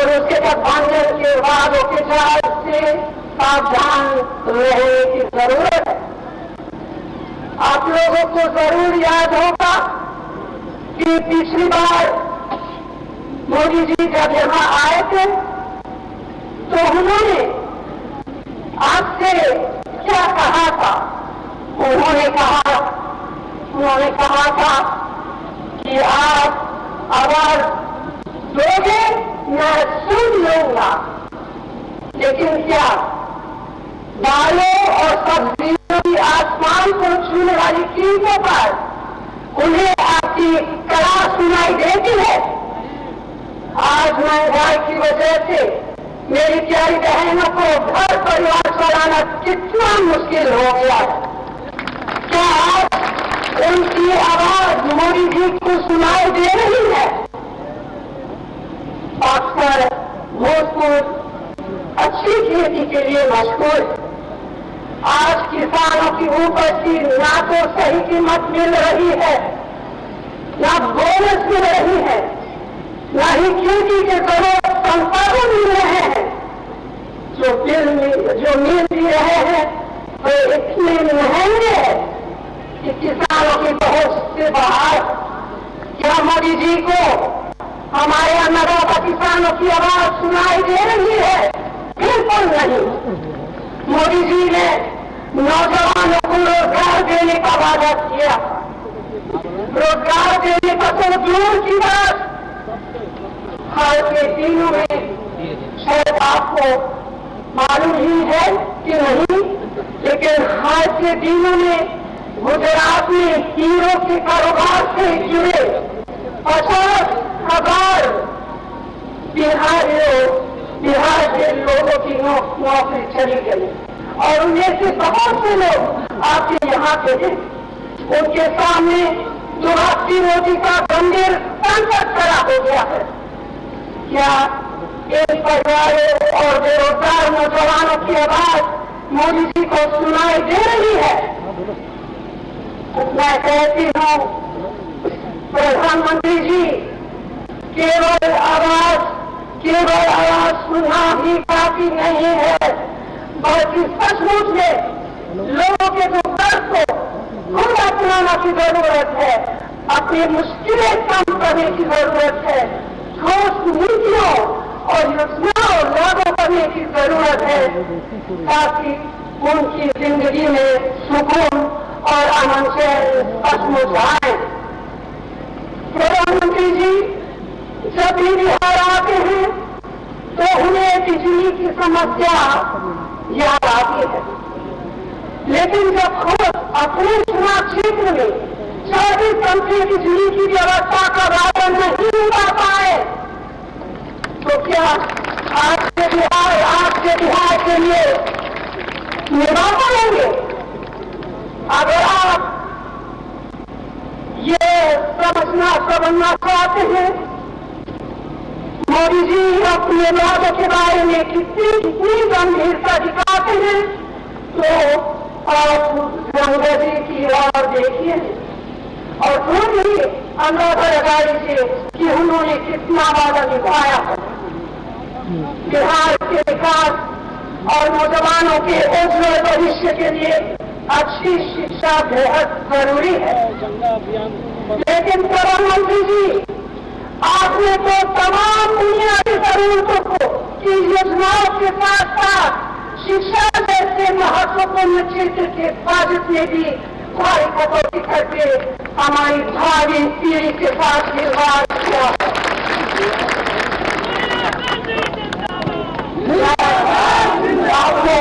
और उसके गठबंधन के वादों के जाल से सावधान रहने की जरूरत है। आप लोगों को जरूर याद होगा कि पिछली बार मोदी जी जब यहां आए थे तो उन्होंने आपसे क्या कहा था। उन्होंने कहा था कि आप आवाज दोगे, मैं सुन लूंगा। लेकिन क्या दालों और सब्जियों की आसमान को छूने वाली कीमतों पर उन्हें आपकी कड़ा सुनाई देती है? आज महंगाई की वजह से मेरी प्यारी बहनों को घर परिवार चलाना कितना मुश्किल हो गया है। क्या आज उनकी आवाज मोदी जी को सुनाई दे रही है? अक्सर भोजपुर अच्छी खेती के लिए मशहूर है। आज किसानों की उपज की ना तो सही कीमत मिल रही है, ना बोनस मिल रही है, ना ही खेती के जरूरत संसाधन मिल रहे हैं। जो मिल भी रहे हैं वे इतने महंगे हैं कि किसानों की पहुंच से बाहर। क्या मोदी जी को हमारे अन्नदाता किसानों की आवाज सुनाई दे रही है? बिल्कुल नहीं। मोदी जी ने नौजवानों को रोजगार देने का वादा किया। रोजगार देने का तो दूर की बात, हाल के दिनों में शायद आपको मालूम ही है कि नहीं, लेकिन हाल के दिनों में गुजरात में हीरो के कारोबार से जुड़े 50,000 बिहार के लोगों की नौकरी चली गई और उनमें से बहुत से लोग आपके यहाँ के थे। उनके सामने दुरास्ती मोदी का गंभीर संकट खड़ा हो गया है। क्या इन परिवारों और बेरोजगार नौजवानों की आवाज मोदी जी को सुनाई दे रही है? मैं कहती हूँ प्रधानमंत्री जी, केवल आवाज सुनना ही काफी नहीं है, बल्कि सचमुच में लोगों के जो दर्द को खुद अपनाने की जरूरत है, अपनी मुश्किलें कम करने की जरूरत है, ठोस नीतियों और योजनाओं लागू करने की जरूरत है ताकि उनकी जिंदगी में सुकून और अमन चैन सचमुच आए। प्रधानमंत्री जी जब भी बिहार आते हैं तो उन्हें बिजली की समस्या याद आती है, लेकिन जब खुद अपने चुनाव क्षेत्र में 24 घंटे बिजली की व्यवस्था का वादा नहीं निभा पाए तो क्या आपके बिहार के लिए निभा पाएंगे? अगर आप ये समझना चाहते हैं मोदी जी अपने वादों के बारे में कितनी गंभीरता दिखाते हैं, तो आप गंगा जी की ओर देखिए और खुद ही अंदाजा लगा लीजिए कि उन्होंने कितना वादा निभाया है। बिहार के विकास और नौजवानों के उज्जवल भविष्य के लिए अच्छी शिक्षा बेहद जरूरी है। लेकिन प्रधानमंत्री जी, आपने तो तमाम बुनियादी जरूरतों को की योजनाओं के साथ साथ शिक्षा जैसे महत्वपूर्ण क्षेत्र के हिफाजत में भी भारी कटौती करके हमारी भावी पीढ़ी के साथ खिलवाड़ किया। आपको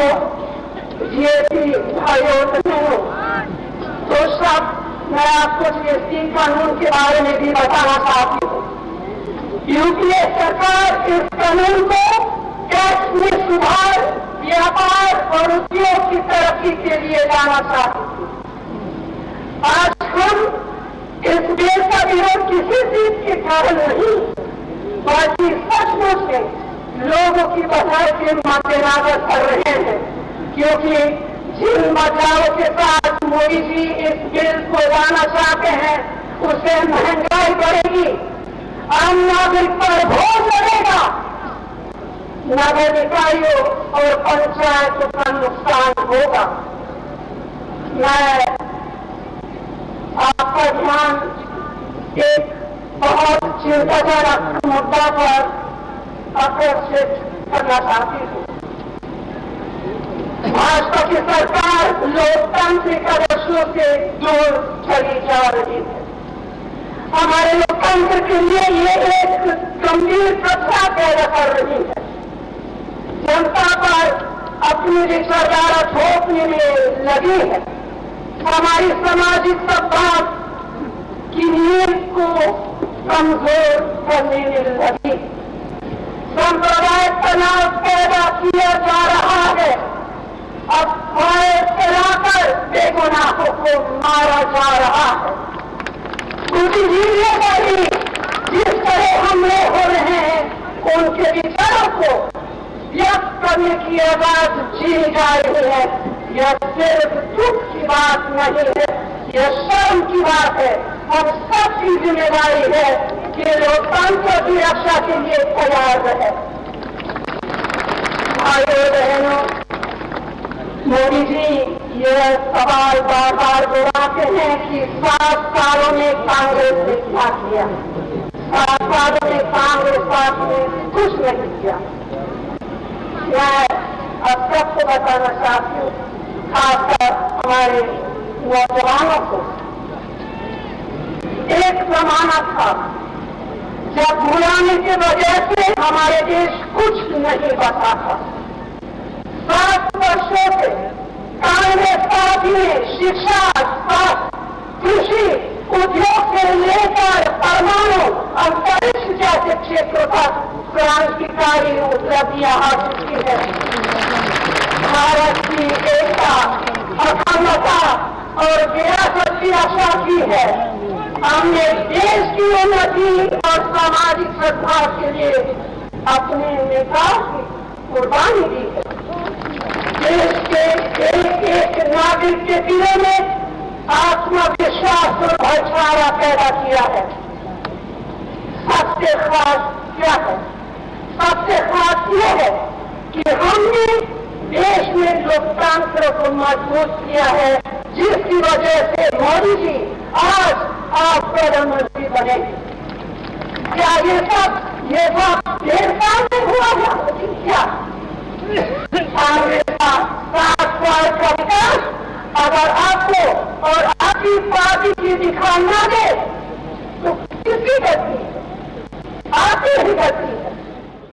जीएसटी तो सब मैं आपको जीएसटी कानून के बारे में भी बताना चाहती हूँ। यूपीए सरकार इस कानून को टैक्स में सुधार, व्यापार और उद्योग की तरक्की के लिए लाना चाहती हूँ। आज हम इस बिल का विरोध किसी चीज के कारण नहीं, बल्कि सचमुच में लोगों की भलाई के मद्देनजर कर रहे हैं, क्योंकि जिन बदलावों के साथ मोदी जी इस बिल को लाना चाहते हैं उससे महंगाई बढ़ेगी, आम नागरिक पर बोझ बढ़ेगा नगर निकायों और पंचायतों का नुकसान होगा। मैं आपका ध्यान एक बहुत चिंताजनक मुद्दा पर आकर्षित करना चाहती हूँ। भाजपा की सरकार लोकतांत्रिक आदर्शों से दूर चली जा रही है। हमारे लोकतंत्र के लिए ये एक गंभीर खतरा पैदा कर रही है। जनता पर अपनी विचारधारा थोपने में लगी है। हमारी सामाजिक सद्भाव की नींव को कमजोर करने में लगी। सांप्रदायिक तनाव पैदा किया जा रहा है। अफवाहें फैलाकर बेगुनाहों को मारा जा रहा है। बुद्धिजीवियों पर भी जिस तरह हमले हो रहे हैं, उनके विचारों को व्यक्त करने की आवाज छीनी जा रही है। यह सिर्फ दुख की बात नहीं है, यह शर्म की बात है। हम सबकी जिम्मेदारी है कि लोकतंत्र की रक्षा के लिए तैयार रहे। भाइयों बहनों, मोदी जी यह सवाल बार बार दोहराते हैं कि 7 सालों में कांग्रेस ने क्या किया। 7 सालों में कांग्रेस पार्टी ने कुछ नहीं किया। मैं अब सबको बताना चाहती हूँ, खासकर हमारे नौजवानों को। एक जमाना था जब गुलामी की वजह से हमारे देश कुछ नहीं बचा था। 7 वर्षों से कांग्रेस पार्टी ने शिक्षा, स्वास्थ्य, कृषि, उद्योग से लेकर परमाणु, अंतरिक्ष जैसे क्षेत्रों तक क्रांतिकारी उपलब्धियां हासिल की है। भारत की एकता, अखंडता और विरासत की रक्षा की है। हमने देश की उन्नति और सामाजिक सद्भाव के लिए अपने नेता की कुर्बानी दी है। देश के एक नागरिक के दिलों में आत्मविश्वास और भाईचारा पैदा किया है। सबसे खास क्या है? सबसे खास यह है कि हमने देश में लोकतंत्र को मजबूत किया है, जिसकी वजह से मोदी जी आज आप प्रधानमंत्री बने। क्या ये सब 1.5 साल में हुआ है क्या? कांग्रेस का 7 साल का विकास अगर आपको और आपकी पार्टी की दिखा न दे तो किसकी गलती? आपकी ही गलती।